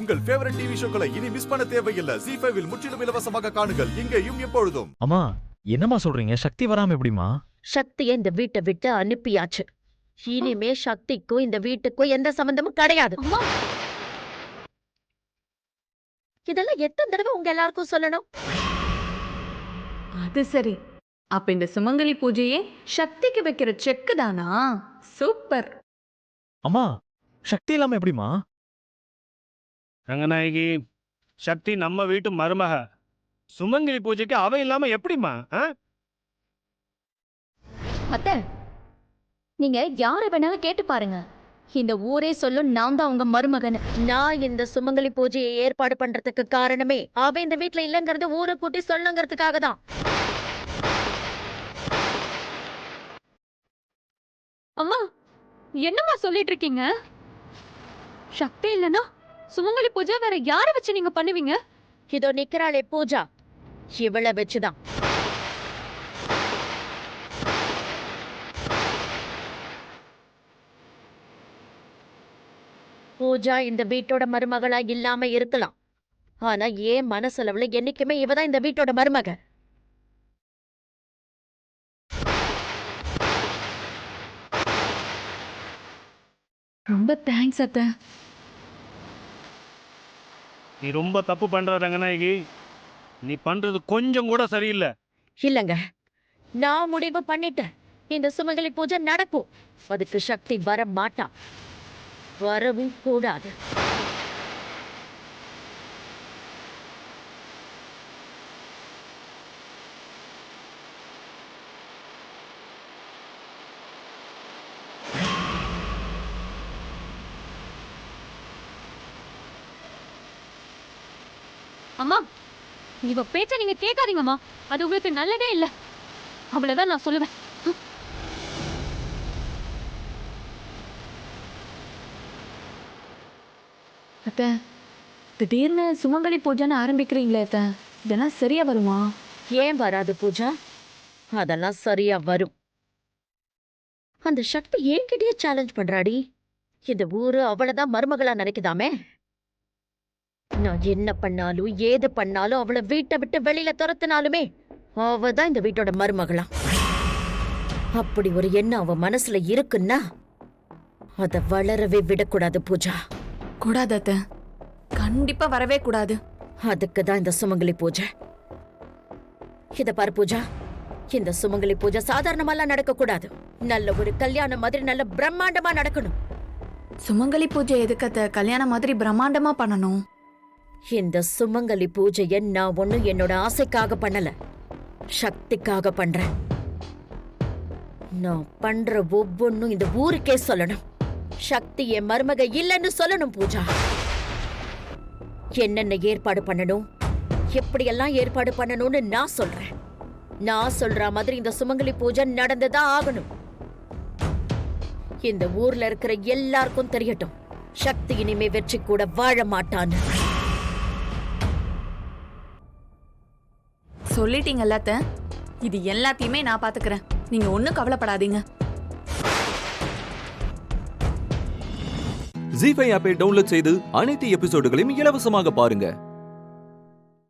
உங்கள் favourite TV ஷோக்களை இனி miss பண்ண தேவையில்லை. ZEE5 இல் முற்றிலும் இலவசமாக காணுங்கள், இங்கேயும் எப்பொழுதும். அம்மா என்னம்மா சொல்றீங்க? சக்தி வராம எப்படிமா? சக்தியை இந்த வீட்டை விட்டு அனுப்பியாச்சு. இனிமே சக்திக்கும் இந்த வீட்டுக்கும் எந்த சம்பந்தமும் கிடையாது. இதெல்லாம் எத்தனை தடவை உங்க எல்லாருக்கும் சொல்லணும்? அது சரி, அப்ப இந்த சுமங்கலி பூஜையே சக்திக்கு வைக்கிற செக்கு தானா? சூப்பர். அம்மா சக்தி இல்லாம எப்படிமா? ரங்கநாயகி, சக்தி நம்ம வீட்டு மருமக. சுமங்கலி பூஜைக்கு அவ இல்லாம எப்படிமா? அத்தை, நீங்க யாரை வேணாலும் கேட்டு பாருங்க, இந்த ஊரே சொல்லும் நான் தான் உங்க மருமகன். நான் இந்த சுமங்கலி பூஜையை ஏற்பாடு பண்றதுக்கு காரணமே அவ இந்த வீட்டுல இல்லங்கிறது ஊரை கூட்டி சொல்லுங்கிறதுக்காக தான். அம்மா என்னம்மா சொல்லிட்டு இருக்கீங்க? சக்தி இல்லைன்னா சுமங்கலி பூஜை வேற யாரை வச்சு நீங்க பண்ணுவீங்க? இதோ நிக்கிறாளே பூஜா, இவளை வச்சுதான். பூஜா இந்த வீட்டோட மருமகளா இல்லாம இருக்கலாம், ஆனா ஏன் மனசளவுல என்னைக்குமே இவதான் இந்த வீட்டோட மருமக. ரொம்ப தேங்க்ஸ் அத்தை. நீ ரொம்ப தப்பு பண்ற ரங்கநாயகி. நீ பண்றது கொஞ்சம் கூட சரியில்லை. இல்லங்க, நான் முடிவு பண்ணிட்டேன். இந்த சுமங்கலி பூஜை நடக்கும். அதுக்கு சக்தி வர மாட்டான், வரவும் கூடாது. அம்மா இவ பேச்ச நீங்க கேட்காதீங்கம்மா, அது உங்களுக்கு நல்லதே இல்ல. அவ்வளவுதான் நான் சொல்லுவேன். அத்தை, திடீர்னு சுமங்கலி பூஜைன்னு ஆரம்பிக்கிறீங்களே அத்தை, இதெல்லாம் சரியா வருமா? ஏன் வராது பூஜா? அதெல்லாம் சரியா வரும். அந்த சக்தி என்கிட்டயே சேலஞ்ச் பண்றாடி. இந்த ஊரு அவளைதான் மருமகளா நினைக்குதாமே. நான் என்ன பண்ணாலும் ஏது பண்ணாலும் அவளை வீட்டை விட்டு வெளியில துரத்தினாலுமே அவதான் இந்த வீட்டோட மருமகளா. அப்படி ஒரு எண்ணம் அவ மனசுல இருக்குன்னா அத வளரவே விடக்கூடாது பூஜா. கூடாது அத்தை, கண்டிப்பா வரவே கூடாது. அதுக்குதான் இந்த சுமங்கலி பூஜை. இத பாரு பூஜா, இந்த சுமங்கலி பூஜை சாதாரணமாலாம் நடக்க கூடாது. நல்ல ஒரு கல்யாணம் மாதிரி நல்ல பிரம்மாண்டமா நடக்கணும். சுமங்கலி பூஜை எதுக்கு அத்தை கல்யாணம் மாதிரி பிரம்மாண்டமா பண்ணணும்? இந்த சுமங்கலி பூஜையை நான் ஒண்ணும் என்னோட ஆசைக்காக பண்ணல, சக்திக்காக பண்றேன். நான் பண்ற ஒவ்வொன்னும் இந்த ஊருக்கே சொல்லணும். சக்தி என் மருமக இல்லைன்னு சொல்லணும் பூஜா. என்னென்ன ஏற்பாடு பண்ணணும், எப்படியெல்லாம் ஏற்பாடு பண்ணணும்னு நான் சொல்றேன். நான் சொல்ற மாதிரி இந்த சுமங்கலி பூஜை நடந்துதான் ஆகணும். இந்த ஊர்ல இருக்கிற எல்லாருக்கும் தெரியட்டும், சக்தி இனிமே வெற்றி கூட வாழ மாட்டான்னு. சொல்லிட்டீங்கல்ல அத்தை, இது எல்லாத்தையுமே நான் பாத்துக்கிறேன், நீங்க ஒண்ணும் கவலைப்படாதீங்க. ZEE5 ஆப்பை டவுன்லோட் செய்து அனைத்து எபிசோடுகளையும் இலவசமாக பாருங்க.